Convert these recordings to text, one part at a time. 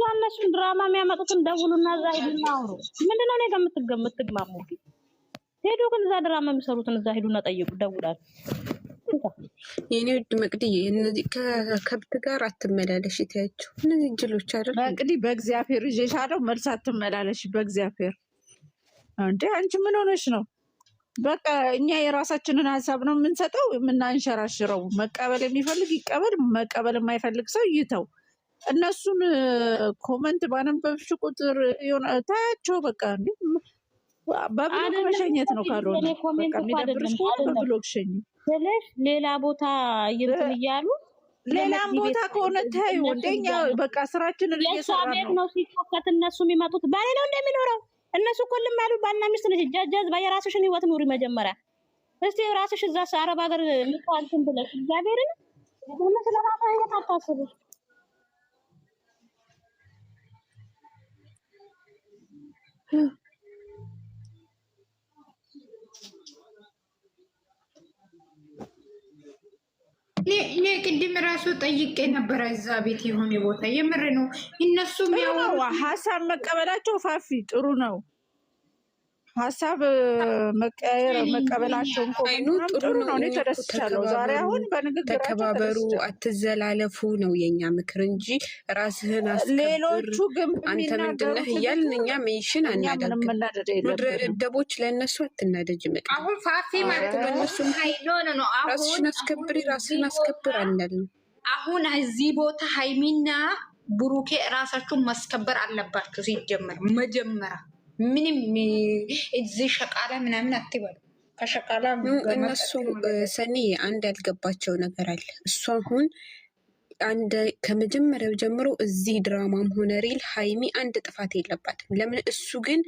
ያነሱን ድራማ የሚያመጡትን ደውሉና እዛ ሂዱና አውሩ። ምንድነው እኔ ጋር የምትግማሙት? ሄዱ ግን እዛ ድራማ የሚሰሩትን እዛ ሂዱና ጠይቁ፣ ደውላችሁ። የኔ ውድ መቅድዬ እነዚህ ከከብት ጋር አትመላለሽ ትያቸው። እነዚህ ጅሎች አይደል መቅዲ፣ በእግዚአብሔር ይዤሻለሁ። መልስ አትመላለሽ በእግዚአብሔር። እንዴ አንቺ ምን ሆነሽ ነው? በቃ እኛ የራሳችንን ሀሳብ ነው የምንሰጠው የምናንሸራሽረው። መቀበል የሚፈልግ ይቀበል፣ መቀበል የማይፈልግ ሰው ይተው። እነሱን ኮመንት ባነበብሽ ቁጥር ታያቸው። በቃ እንዴ በብሎክ መሸኘት ነው። ካልሆነ በቃ የሚደብርሽ ከሆነ በብሎክ ሸኝ ስለሽ ሌላ ቦታ እንትን እያሉ ሌላም ቦታ ከሆነ ታዩ። እንደኛ በቃ ስራችንን እየሰራን ነው። ነው ሲከፈት እነሱ የሚመጡት ባሌ ነው እንደሚኖረው እነሱ ሁሉም ያሉ ባልና ሚስት ነሽ። ጃጃዝ በየራስሽን ህይወት ኑሪ። መጀመሪያ እስቲ ራስሽ እዛ አረብ ሀገር ምታንትን ብለሽ እግዚአብሔርን ደግሞ ስለራሳ ህይወት አታስቡ። እኔ ቅድም ራሱ ጠይቄ ነበረ እዛ ቤት የሆነ ቦታ የምር ነው። እነሱም ያው ሀሳብ መቀበላቸው ፋፊ ጥሩ ነው። ሀሳብ መቀበላቸውን ጥሩ ነው። እኔ ተደስቻለሁ ዛሬ። አሁን በንግግራቸው ተከባበሩ፣ አትዘላለፉ ነው የኛ ምክር እንጂ ራስህን አስከብር። ሌሎቹ ግን አንተ ምንድነህ እያልን እኛ ሜንሽን አናደርግም። ምድረ ደደቦች ለእነሱ አትናደጅ። መቅ አሁን ፋፊ ማለት በእነሱም ነው። ራስሽን አስከብሪ፣ ራስህን አስከብር አንልም። አሁን እዚህ ቦታ ሃይሚና ብሩኬ ራሳችሁን ማስከበር አለባችሁ። ሲጀመር መጀመሪያ ምንም እዚህ ሸቃላ ምናምን አትበሉ። ከሸቃላ እነሱ ሰኒ አንድ ያልገባቸው ነገር አለ። እሱ አሁን ከመጀመሪያው ጀምሮ እዚህ ድራማም ሆነ ሪል ሃይሚ አንድ ጥፋት የለባትም። ለምን እሱ ግን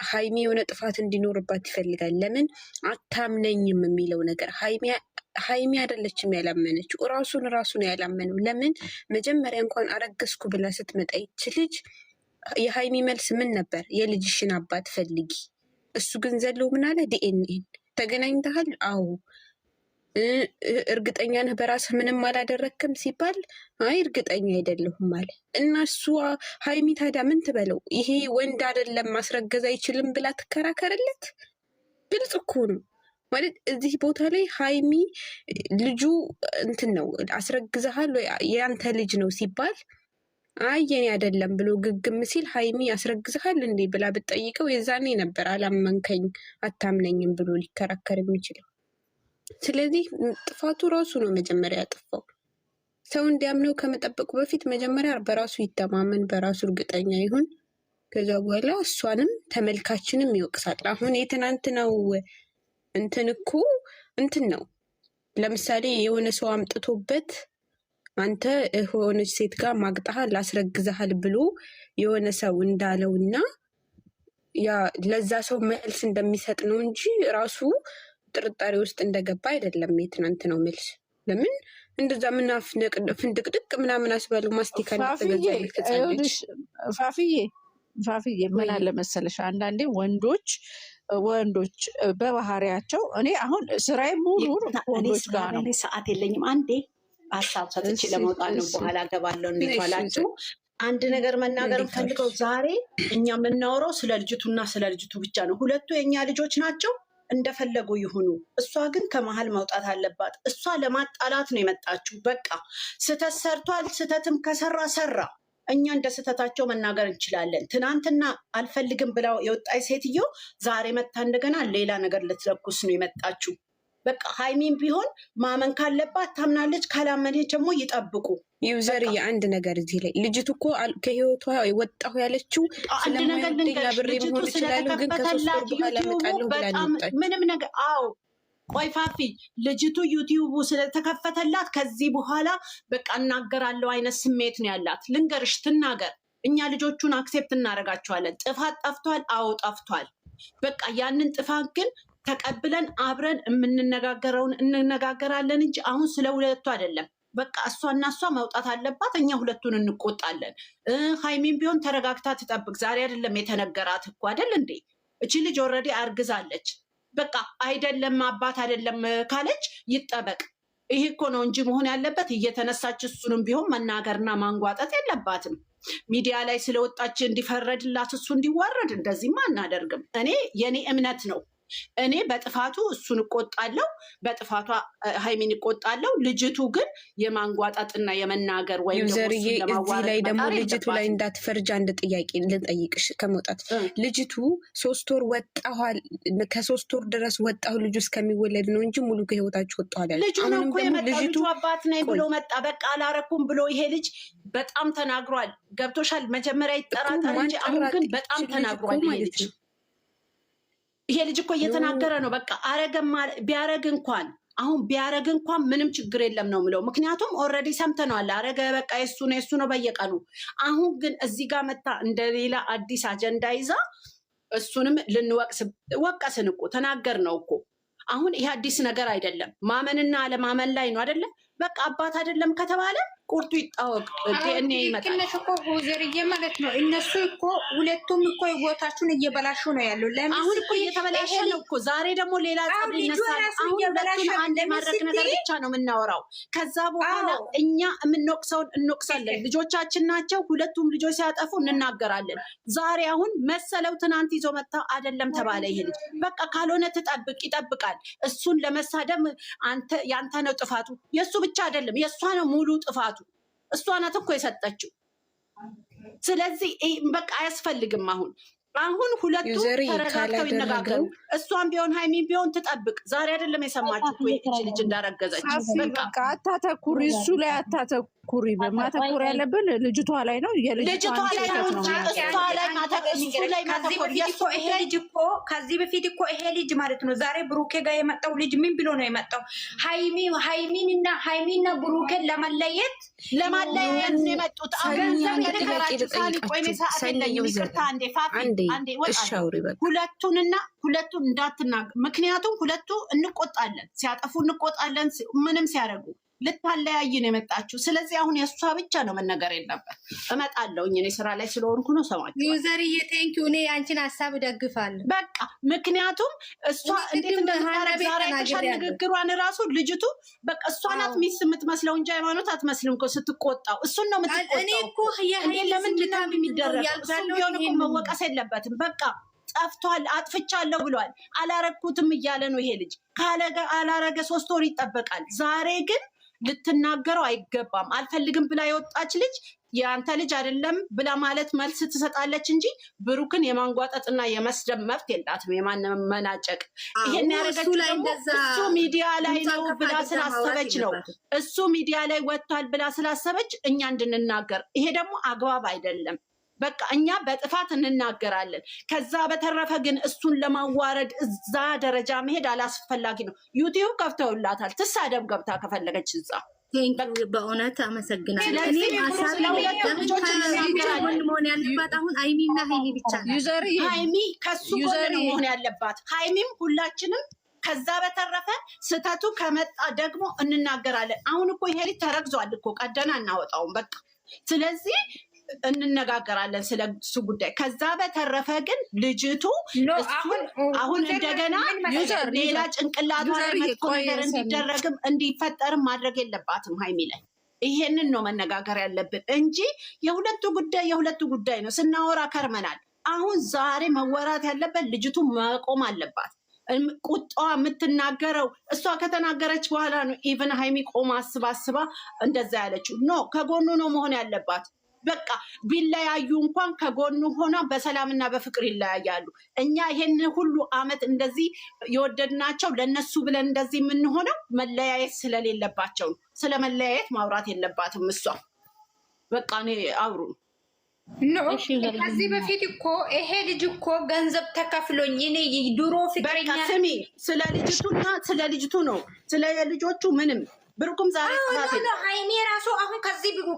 ሃይሚ የሆነ ጥፋት እንዲኖርባት ይፈልጋል። ለምን አታምነኝም የሚለው ነገር ሃይሚ አይደለችም ያላመነችው፣ ራሱን ያላመነው። ለምን መጀመሪያ እንኳን አረገዝኩ ብላ ስትመጣ ይች ልጅ የሃይሚ መልስ ምን ነበር? የልጅሽን አባት ፈልጊ። እሱ ግን ዘለው ምን አለ? ዲኤንኤን ተገናኝተሃል? አዎ። እርግጠኛ ነህ በራስህ ምንም አላደረክም ሲባል አይ እርግጠኛ አይደለሁም አለ። እና እሱ ሃይሚ ታዲያ ምን ትበለው? ይሄ ወንድ አይደለም ማስረገዝ አይችልም ብላ ትከራከርለት? ግልጽ እኮ ነው ማለት እዚህ ቦታ ላይ ሃይሚ ልጁ እንትን ነው አስረግዘሃል ወይ የአንተ ልጅ ነው ሲባል አይ የኔ አይደለም ብሎ ግግም ሲል ሃይሚ ያስረግዝሃል እንዴ ብላ ብትጠይቀው የዛኔ ነበር አላመንከኝ አታምነኝም ብሎ ሊከራከር የሚችለው። ስለዚህ ጥፋቱ ራሱ ነው መጀመሪያ ያጠፋው። ሰው እንዲያምነው ከመጠበቁ በፊት መጀመሪያ በራሱ ይተማመን፣ በራሱ እርግጠኛ ይሁን። ከዛ በኋላ እሷንም ተመልካችንም ይወቅሳል። አሁን የትናንትናው እንትን እኮ እንትን ነው። ለምሳሌ የሆነ ሰው አምጥቶበት አንተ የሆነች ሴት ጋር ማግጣሃል አስረግዘሃል ብሎ የሆነ ሰው እንዳለውና ያ ለዛ ሰው መልስ እንደሚሰጥ ነው እንጂ ራሱ ጥርጣሬ ውስጥ እንደገባ አይደለም። የትናንት ነው መልስ። ለምን እንደዛ ፍንድቅድቅ ምናምን አስባሉ ማስቲካ ፋፊዬ ምን አለ መሰለሽ፣ አንዳንዴ ወንዶች በባህሪያቸው እኔ አሁን ስራዬ ሙሉ ወንዶች ጋር ነው። ሰዓት የለኝም። አንዴ ሀሳብ ሰጥቼ ለመውጣት ነው። በኋላ ገባለሁ። እንዴት ዋላችሁ? አንድ ነገር መናገር ፈልገው ዛሬ እኛ የምናወራው ስለ ልጅቱና ስለ ልጅቱ ብቻ ነው። ሁለቱ የእኛ ልጆች ናቸው፣ እንደፈለጉ ይሁኑ። እሷ ግን ከመሀል መውጣት አለባት። እሷ ለማጣላት ነው የመጣችው። በቃ ስህተት ሰርቷል። ስህተትም ከሰራ ሰራ። እኛ እንደ ስህተታቸው መናገር እንችላለን። ትናንትና አልፈልግም ብላው የወጣች ሴትዮ ዛሬ መታ እንደገና ሌላ ነገር ልትለኩስ ነው የመጣችው። በቃ ሃይሚን ቢሆን ማመን ካለባት ታምናለች፣ ካላመነች ደግሞ ይጠብቁ። ዩዘር የአንድ ነገር እዚህ ላይ ልጅቱ እኮ ከህይወቷ ወጣሁ ያለችው ስለማይወደኛ ብሬ መሆን ይችላሉ፣ ግን ከሶስት ወር በኋላ እመጣለሁ ብላ ወጣች። ምንም ነገር አዎ፣ ቆይ ፋፊ ልጅቱ ዩቲዩቡ ስለተከፈተላት ከዚህ በኋላ በቃ እናገራለሁ አይነት ስሜት ነው ያላት። ልንገርሽ፣ ትናገር። እኛ ልጆቹን አክሴፕት እናደርጋቸዋለን። ጥፋት ጠፍቷል፣ አዎ ጠፍቷል። በቃ ያንን ጥፋት ግን ተቀብለን አብረን የምንነጋገረውን እንነጋገራለን እንጂ አሁን ስለ ሁለቱ አይደለም። በቃ እሷና እሷ መውጣት አለባት። እኛ ሁለቱን እንቆጣለን። ሃይሚን ቢሆን ተረጋግታ ትጠብቅ። ዛሬ አይደለም የተነገራት እኮ አይደል እንዴ? እቺ ልጅ ኦልሬዲ አርግዛለች። በቃ አይደለም አባት አይደለም ካለች ይጠበቅ። ይሄ እኮ ነው እንጂ መሆን ያለበት እየተነሳች እሱንም ቢሆን መናገርና ማንጓጠጥ የለባትም። ሚዲያ ላይ ስለወጣች እንዲፈረድላት እሱ እንዲዋረድ እንደዚህማ አናደርግም። የኔ እምነት ነው። እኔ በጥፋቱ እሱን እቆጣለሁ፣ በጥፋቷ ሀይሚን እቆጣለሁ። ልጅቱ ግን የማንጓጣጥና የመናገር ወይም ዘርዬ እዚህ ላይ ደግሞ ልጅቱ ላይ እንዳትፈርጅ አንድ ጥያቄ ልጠይቅሽ ከመውጣት ልጅቱ 3 ወር ወጣኋል፣ ከ3 ወር ድረስ ወጣሁ ልጁ እስከሚወለድ ነው እንጂ ሙሉ ከህይወታችሁ ወጣኋል ያለ ልጁ ነው እኮ የመጣው። ልጁ አባት ነኝ ብሎ መጣ። በቃ አላረኩም ብሎ ይሄ ልጅ በጣም ተናግሯል። ገብቶሻል? መጀመሪያ ይጠራጠር እንጂ አሁን ግን በጣም ተናግሯል ይሄ ልጅ። ይሄ ልጅ እኮ እየተናገረ ነው። በቃ ቢያረግ እንኳን ምንም ችግር የለም ነው ምለው። ምክንያቱም ኦልሬዲ ሰምተነዋል። አረገ በቃ የሱ ነው በየቀኑ። አሁን ግን እዚህ ጋር መታ እንደሌላ አዲስ አጀንዳ ይዛ እሱንም ወቀስን እኮ ተናገር ነው እኮ። አሁን ይሄ አዲስ ነገር አይደለም። ማመንና አለማመን ላይ ነው አይደለም። በቃ አባት አይደለም ከተባለ ቁርጡ ይታወቅ። እኔ ይመጣል እኮ ዘርዬ ማለት ነው። እነሱ እኮ ሁለቱም እኮ ህይወታችሁን እየበላሹ ነው ያለው። አሁን እኮ እየተበላሸ ነው እኮ። ዛሬ ደግሞ ሌላ ጸብ ይነሳል። አሁን ሁለቱን አንድ ማድረግ ነገር ብቻ ነው የምናወራው። ከዛ በኋላ እኛ የምንወቅሰውን እንወቅሳለን። ልጆቻችን ናቸው። ሁለቱም ልጆች ሲያጠፉ እንናገራለን። ዛሬ አሁን መሰለው ትናንት ይዞ መጣ አይደለም ተባለ። ይሄ ልጅ በቃ ካልሆነ ይጠብቃል። እሱን ለመሳደብ ያንተ ነው ጥፋቱ። የእሱ ብቻ አይደለም የእሷ ነው ሙሉ ጥፋቱ። እሷ ናት እኮ የሰጠችው። ስለዚህ በቃ አያስፈልግም። አሁን ሁለቱ ተረጋግተው ይነጋገሩ። እሷም ቢሆን ሀይሚን ቢሆን ትጠብቅ። ዛሬ አይደለም የሰማችሁ እኮ ይህች ልጅ እንዳረገዘች። በቃ አታተኩሪ፣ እሱ ላይ አታተኩሪ። ማተኮር ያለብን ልጅቷ ላይ ነው። ልጅቷ ላይ ነው እንጂ እሷ ላይ ማተኮር። ይሄ ልጅ እኮ ከዚህ በፊት እኮ ይሄ ልጅ ማለት ነው ዛሬ ብሩኬ ጋር የመጣው ልጅ ምን ብሎ ነው የመጣው? ሀይሚና ብሩኬን ለመለየት ነው የመጡት። ሁለቱን እንዳትናገር። ምክንያቱም ሁለቱ እንቆጣለን፣ ሲያጠፉ እንቆጣለን፣ ምንም ሲያደርጉ ልታለያይ ነው የመጣችው። ስለዚህ አሁን የእሷ ብቻ ነው መነገር የለበት። እመጣለሁ እኔ ስራ ላይ ስለሆንኩ ነው። ሰማችሁ ዩዘርዬ ቴንኪው። እኔ አንቺን ሀሳብ እደግፋለሁ። በቃ ምክንያቱም እሷ እንዴት እንደምታረግ ዛሬ ተሻል ንግግሯን ራሱ ልጅቱ በቃ እሷ ናት ሚስ የምትመስለው እንጂ ሃይማኖት አትመስልም እኮ ስትቆጣው። እሱን ነው የምትቆጣው። እኔ እኮ ለምንድን ነው የሚደረግ? እሱም ቢሆን እኮ መወቀስ የለበትም። በቃ ጠፍቷል፣ አጥፍቻለሁ ብሏል። አላረግኩትም እያለ ነው ይሄ ልጅ። አላረገ 3 ወር ይጠበቃል። ዛሬ ግን ልትናገረው አይገባም። አልፈልግም ብላ የወጣች ልጅ የአንተ ልጅ አይደለም ብላ ማለት መልስ ትሰጣለች እንጂ ብሩክን የማንጓጠጥና የመስደብ መብት የላትም። የማንመናጨቅ ይሄን ያደረገችው ደግሞ እሱ ሚዲያ ላይ ነው ብላ ስላሰበች ነው። እሱ ሚዲያ ላይ ወጥቷል ብላ ስላሰበች እኛ እንድንናገር፣ ይሄ ደግሞ አግባብ አይደለም። በቃ እኛ በጥፋት እንናገራለን። ከዛ በተረፈ ግን እሱን ለማዋረድ እዛ ደረጃ መሄድ አላስፈላጊ ነው። ዩቲዩብ ከፍተውላታል። ትሳደብ ገብታ ከፈለገች እዛ። በእውነት አመሰግናለሁ። መሆን ያለባት አሁን ሀይሚና ሀይሚ ብቻ ነው። ሀይሚ ከሱ ጎን ነው መሆን ያለባት። ሀይሚም ሁላችንም። ከዛ በተረፈ ስህተቱ ከመጣ ደግሞ እንናገራለን። አሁን እኮ ይሄ ልጅ ተረግዟል እኮ ቀደና እናወጣውም በቃ። ስለዚህ እንነጋገራለን ስለ እሱ ጉዳይ። ከዛ በተረፈ ግን ልጅቱ አሁን እንደገና ሌላ ጭንቅላቷ መጥፎ ነገር እንዲደረግም እንዲፈጠርም ማድረግ የለባትም ሀይሚ ላይ። ይሄንን ነው መነጋገር ያለብን እንጂ የሁለቱ ጉዳይ ነው። ስናወራ ከርመናል። አሁን ዛሬ መወራት ያለበት ልጅቱ መቆም አለባት። ቁጣዋ የምትናገረው እሷ ከተናገረች በኋላ ነው ኢቨን ሀይሚ ቆማ አስባ እንደዛ ያለችው። ኖ ከጎኑ ነው መሆን ያለባት። በቃ ቢለያዩ እንኳን ከጎኑ ሆና በሰላምና በፍቅር ይለያያሉ። እኛ ይሄን ሁሉ አመት እንደዚህ የወደድናቸው ለነሱ ብለን እንደዚህ የምንሆነው መለያየት ስለሌለባቸው ነው። ስለ መለያየት ማውራት የለባትም እሷ። በቃ እኔ አውሩ። ከዚህ በፊት እኮ ይሄ ልጅ እኮ ገንዘብ ተከፍሎኝ እኔ ድሮ ፍቅረኛ ስሚ፣ ስለ ልጅቱ ነው ስለ ልጆቹ ምንም ብሩክም ዛሬ ሀይሚ ራሱ አሁን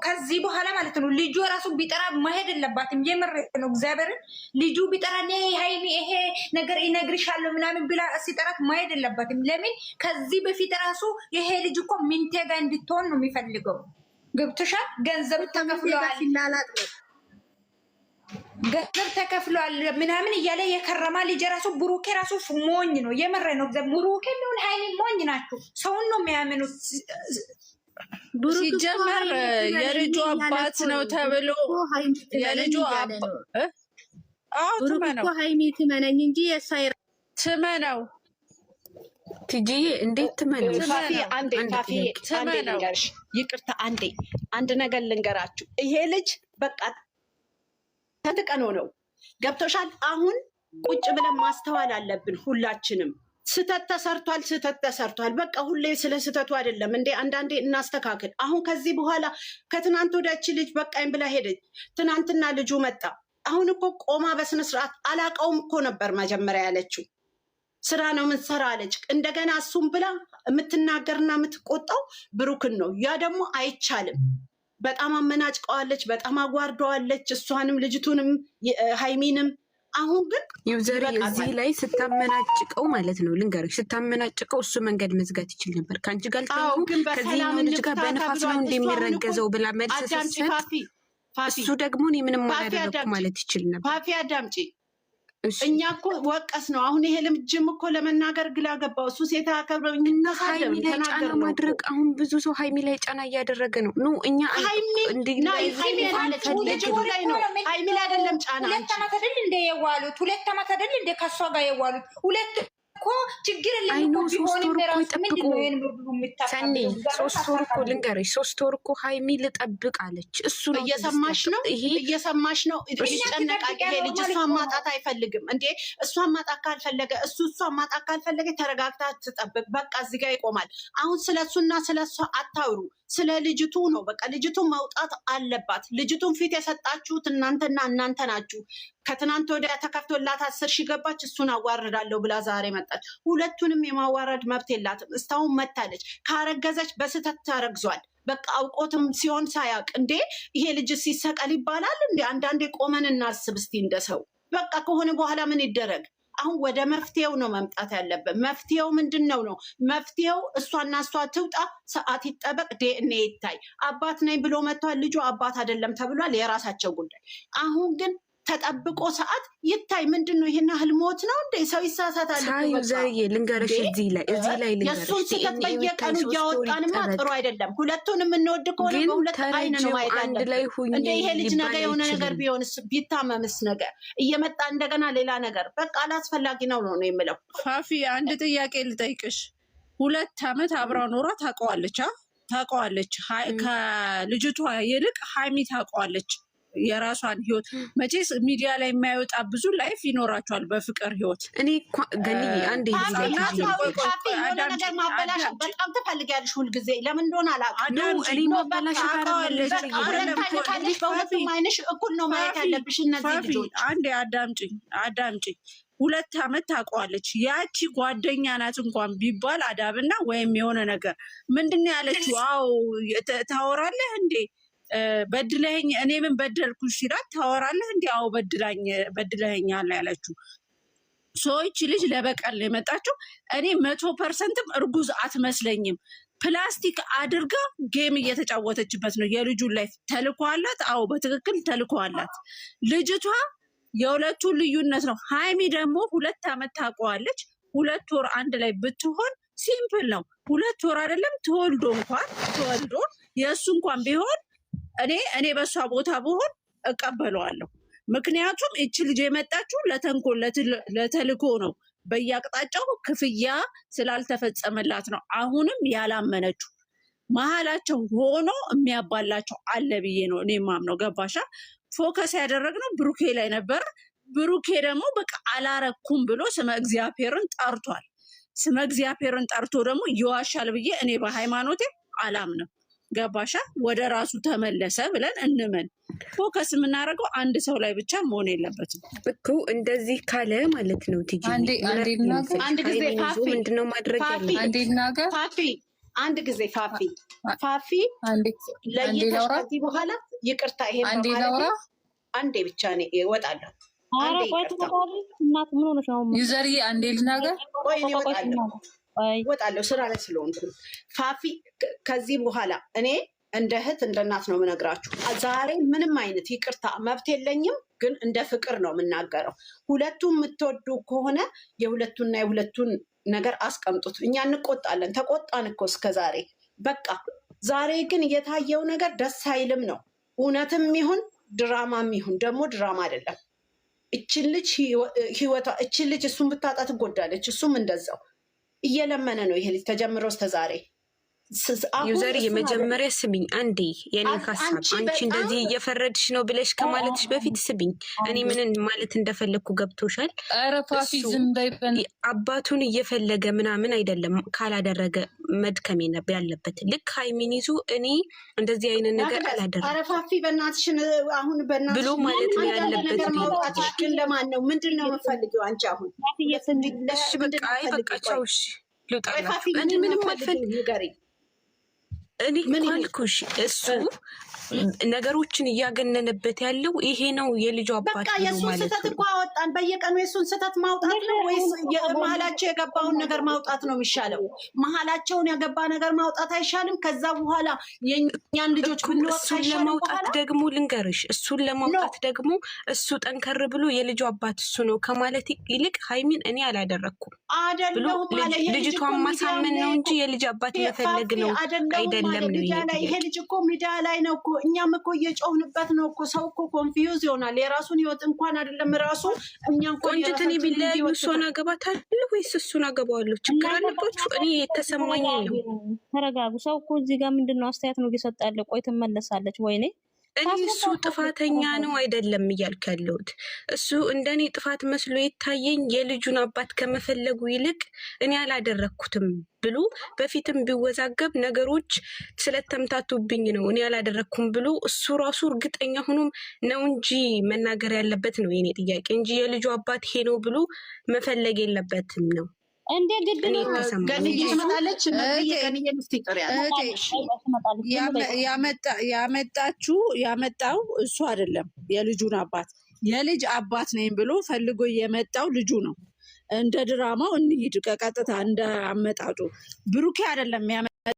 ከዚህ በኋላ ማለት ነው ልጁ ራሱ ቢጠራ መሄድ የለባትም። የምር ነው እግዚአብሔርን። ልጁ ቢጠራ ሀይሚ ይሄ ነገር ይነግርሻለሁ ምናምን ብላ ሲጠራት መሄድ የለባትም። ለምን ከዚህ በፊት ራሱ ይሄ ልጅ እኮ ሚንቴ ጋር እንድትሆን ነው የሚፈልገው። ገብቶሻል? ገንዘብ ተከፍለዋል። ገንዘብ ተከፍሏል ምናምን እያለ የከረማ ልጅ ራሱ ብሩኬ ራሱ ሞኝ ነው። የመረ ነው። ብሩኬ ምን ሀይሚ ሞኝ ናችሁ። ሰውን ነው የሚያምኑት። ሲጀመር የልጁ አባት ነው ተብሎ የልጁ ብሩክ ሀይሚ ትመነኝ እንጂ የእሷ ትመነው ትጂዬ እንዴት ትመነው? አንዴ ልንገርሽ፣ ይቅርታ አንድ ነገር ልንገራችሁ። ይሄ ልጅ በቃ ተጥቀኖ ነው። ገብቶሻል? አሁን ቁጭ ብለን ማስተዋል አለብን ሁላችንም። ስህተት ተሰርቷል። በቃ ሁሌ ስለ ስህተቱ አይደለም እንዴ፣ አንዳንዴ እናስተካክል። አሁን ከዚህ በኋላ ከትናንት ወዳች ልጅ በቃኝ ብላ ሄደች። ትናንትና ልጁ መጣ። አሁን እኮ ቆማ በስነስርዓት አላቀውም እኮ ነበር መጀመሪያ ያለችው። ስራ ነው የምትሰራ አለች። እንደገና እሱም ብላ የምትናገርና የምትቆጣው ብሩክን ነው። ያ ደግሞ አይቻልም። በጣም አመናጭቀዋለች፣ በጣም አጓርደዋለች፣ እሷንም ልጅቱንም ሀይሚንም። አሁን ግን ዩዘር እዚህ ላይ ስታመናጭቀው ማለት ነው ልንገርሽ፣ ስታመናጭቀው እሱ መንገድ መዝጋት ይችል ነበር። ከአንቺ ጋር ከዚህኛው ልጅ ጋር በነፋስ ነው እንደሚረገዘው ብላ መልስ ስትሰጥ እሱ ደግሞ እኔ ምንም አላደረኩ ማለት ይችል ነበር። ፋፊ አዳምጪ፣ እኛ እኮ ወቀስ ነው። አሁን ይሄ ልምጅም እኮ ለመናገር ግላ ገባው። እሱ ሴት አከብረው ሀይሚ ላይ ጫና ማድረግ አሁን ብዙ ሰው ሀይሚ ላይ ጫና እያደረገ ነው። ኖ እኛ ሀይሚ ላይ አይደለም ጫና። 2 ዓመት አይደል እንደ የዋሉት 2 ዓመት አይደል እንደ ከሷ ጋር የዋሉት 2 እኮ ችግር የለም እኮ ቢሆንም በራሱ ምንድን ነው ይሄን ብሩ ሰኒ 3 ወር እኮ ልንገርሽ 3 ወር እኮ ሀይሚ ልጠብቅ አለች። እሱ ነው እየሰማሽ ነው ይጨነቃል። ይሄ ልጅ እሷን ማጣት አይፈልግም እንዴ። እሷን ማጣት ካልፈለገ እሷን ማጣት ካልፈለገ ተረጋግታ ትጠብቅ። በቃ እዚህ ጋር ይቆማል። አሁን ስለሱና ስለሷ አታውሩ። ስለ ልጅቱ ነው። በቃ ልጅቱ መውጣት አለባት። ልጅቱን ፊት የሰጣችሁት እናንተና እናንተ ናችሁ። ከትናንት ወዲያ ተከፍቶላት 10 ሺህ ገባች። እሱን አዋርዳለሁ ብላ ዛሬ መጣች። ሁለቱንም የማዋረድ መብት የላትም። እስካሁን መታለች። ካረገዘች በስህተት ታረግዟል። በቃ አውቆትም ሲሆን ሳያውቅ እንዴ ይሄ ልጅ ሲሰቀል ይባላል እንዴ? አንዳንዴ ቆመን እናስብ እስቲ እንደሰው። በቃ ከሆነ በኋላ ምን ይደረግ? አሁን ወደ መፍትሄው ነው መምጣት ያለብን። መፍትሄው ምንድን ነው? መፍትሄው እሷና እሷ ትውጣ፣ ሰዓት ይጠበቅ፣ ዲኤንኤ ይታይ። አባት ነኝ ብሎ መጥቷል ልጁ። አባት አይደለም ተብሏል፣ የራሳቸው ጉዳይ። አሁን ግን ተጠብቆ ሰዓት ይታይ። ምንድን ነው ይሄን ህልሞት ነው እንዴ? ሰው ይሳሳታል። ዘርዬ ልንገርሽ፣ እዚህ ላይ ልንገርሽ፣ የእሱን ስህተት በየቀኑ እያወጣንማ ጥሩ አይደለም። ሁለቱን የምንወድ ከሆነ በሁለት አይን ነው ማየት ያለብን። እንደ ይሄ ልጅ ነገ የሆነ ነገር ቢሆንስ፣ ቢታመምስ፣ ነገር እየመጣ እንደገና ሌላ ነገር፣ በቃ አላስፈላጊ ነው ነው የምለው። ፋፊ አንድ ጥያቄ ልጠይቅሽ። 2 ዓመት አብራ ኖራ ታውቀዋለች ከልጅቷ ይልቅ ሀይሚ ታውቀዋለች የራሷን ህይወት። መቼስ ሚዲያ ላይ የማይወጣ ብዙ ላይፍ ይኖራቸዋል በፍቅር ህይወት። እኔ ገኒ አንድ ነገር ማበላሸት በጣም ትፈልጊያለሽ ሁልጊዜ። ለምን እንደሆነ አላውቅም። በሁለቱም አይንሽ እኩል ነው ማየት ያለብሽ። እነዚህ ልጆች አንዴ አዳምጪኝ። 2 ዓመት ታውቀዋለች። ያቺ ጓደኛ ናት እንኳን ቢባል አዳብና ወይም የሆነ ነገር ምንድን ነው ያለችው? አዎ ታወራለህ እንዴ በድለኸኝ፣ እኔ ምን በደልኩሽ ሲላት ታወራለህ እንዲ? አዎ በድለኸኛል ያለችው። ሰዎች ልጅ ለበቀል የመጣችው እኔ 100%ም እርጉዝ አትመስለኝም። ፕላስቲክ አድርጋ ጌም እየተጫወተችበት ነው። የልጁን ላይ ተልኮ አላት። አዎ በትክክል ተልኮ አላት። ልጅቷ የሁለቱ ልዩነት ነው። ሀይሚ ደግሞ 2 ዓመት ታውቀዋለች። 2 ወር አንድ ላይ ብትሆን ሲምፕል ነው። 2 ወር አይደለም ተወልዶ የእሱ እንኳን ቢሆን እኔ በእሷ ቦታ ብሆን እቀበለዋለሁ። ምክንያቱም እቺ ልጅ የመጣችው ለተንኮል ለተልኮ ነው። በየአቅጣጫው ክፍያ ስላልተፈጸመላት ነው አሁንም ያላመነችው። መሀላቸው ሆኖ የሚያባላቸው አለ ብዬ ነው እኔ ማምነው። ገባሻ? ፎከስ ያደረግነው ብሩኬ ላይ ነበር። ብሩኬ ደግሞ በቃ አላረኩም ብሎ ስመ እግዚአብሔርን ጠርቷል። ስመ እግዚአብሔርን ጠርቶ ደግሞ ይዋሻል ብዬ እኔ በሃይማኖቴ አላምንም። ገባሻ? ወደ ራሱ ተመለሰ ብለን እንመን። ፎከስ የምናደርገው አንድ ሰው ላይ ብቻ መሆን የለበትም እኮ። እንደዚህ ካለ ማለት ነው ትጂ አንድ ጊዜ ምንድነው ማድረግ ያለ አንድ ጊዜ ፋፊ ለይተሽ ከዚህ በኋላ ይቅርታ ይሄ አንዴ ብቻ ነው እወጣለሁ። ዩዘርዬ አንዴ ልናገር እወጣለሁ ስራ ላይ ስለሆንኩ። ፋፊ ከዚህ በኋላ እኔ እንደ እህት እንደ እናት ነው የምነግራችሁ። ዛሬ ምንም አይነት ይቅርታ መብት የለኝም፣ ግን እንደ ፍቅር ነው የምናገረው። ሁለቱም የምትወዱ ከሆነ የሁለቱና የሁለቱን ነገር አስቀምጡት። እኛ እንቆጣለን፣ ተቆጣን እኮ እስከ ዛሬ። በቃ ዛሬ ግን የታየው ነገር ደስ አይልም ነው። እውነትም ይሁን ድራማም ይሁን ደግሞ ድራማ አይደለም። እችን ልጅ ህይወቷ እችን ልጅ እሱን ብታጣ ትጎዳለች። እሱም እንደዛው እየለመነ ነው ይሄ ልጅ ተጀምሮ እስከ ዛሬ። ዩዘር የመጀመሪያ ስሚኝ አንዴ የኔን ሀሳብ አንቺ እንደዚህ እየፈረድሽ ነው ብለሽ ከማለትሽ በፊት ስሚኝ። እኔ ምን ማለት እንደፈለግኩ ገብቶሻል? አባቱን እየፈለገ ምናምን አይደለም ካላደረገ መድከም ያለበት። ልክ ሀይሚን ይዞ እኔ እንደዚህ አይነት ነገር አላደረግም አረፋፊ በእናትሽን አሁን በእናትሽ ብሎ ማለት ነው ያለበት። ማውጣትሽ ግን ለማን ነው? ምንድን ነው የምፈልገው አንቺ አሁን? እሺ በቃ አይ በቃ ቻው። እሺ ልውጣላችሁ። እኔ ምንም አልፈልግም። እኔ ካልኩሽ እሱ ነገሮችን እያገነነበት ያለው ይሄ ነው። የልጁ አባት በቃ የእሱን ስህተት እኮ አወጣን። በየቀኑ የእሱን ስህተት ማውጣት ነው ወይስ መሀላቸው የገባውን ነገር ማውጣት ነው የሚሻለው? መሀላቸውን የገባ ነገር ማውጣት አይሻልም? ከዛ በኋላ የእኛን ልጆች እሱን ለማውጣት ደግሞ ልንገርሽ፣ እሱን ለማውጣት ደግሞ እሱ ጠንከር ብሎ የልጁ አባት እሱ ነው ከማለት ይልቅ ሀይሚን እኔ አላደረግኩም ብሎ ልጅቷን ማሳመን ነው እንጂ የልጅ አባት መፈለግ ነው አይደለም ነው። ይሄ ልጅ እኮ ሚዲያ ላይ ነው እኮ፣ እኛም እኮ እየጮህንበት ነው እኮ። ሰው እኮ ኮንፊውዝ ይሆናል። የራሱን ህይወት እንኳን አይደለም ራሱ እኛ ቆንጅትን ቢለያዩ እሷን አገባታለሁ ወይስ እሱን አገባዋለሁ? ችግር አለባችሁ? እኔ የተሰማኝ ነው። ተረጋጉ። ሰው እኮ እዚህ ጋር ምንድን ነው አስተያየት ነው እየሰጠ ያለ። ቆይ ትመለሳለች ወይኔ እኔ እሱ ጥፋተኛ ነው አይደለም እያልክ ያለሁት። እሱ እንደኔ ጥፋት መስሎ የታየኝ የልጁን አባት ከመፈለጉ ይልቅ እኔ አላደረግኩትም ብሎ በፊትም ቢወዛገብ ነገሮች ስለተምታቱብኝ ነው እኔ አላደረግኩም ብሎ እሱ ራሱ እርግጠኛ ሆኖም ነው እንጂ መናገር ያለበት ነው የኔ ጥያቄ እንጂ የልጁ አባት ይሄ ነው ብሎ መፈለግ የለበትም ነው። እንዴ ግድ ነው ገንዬ ትመጣለች። ያመጣው እሱ አይደለም የልጁን አባት። የልጅ አባት ነኝ ብሎ ፈልጎ የመጣው ልጁ ነው። እንደ ድራማው እንሂድ ቀጥታ እንደ አመጣጡ ብሩኬ አይደለም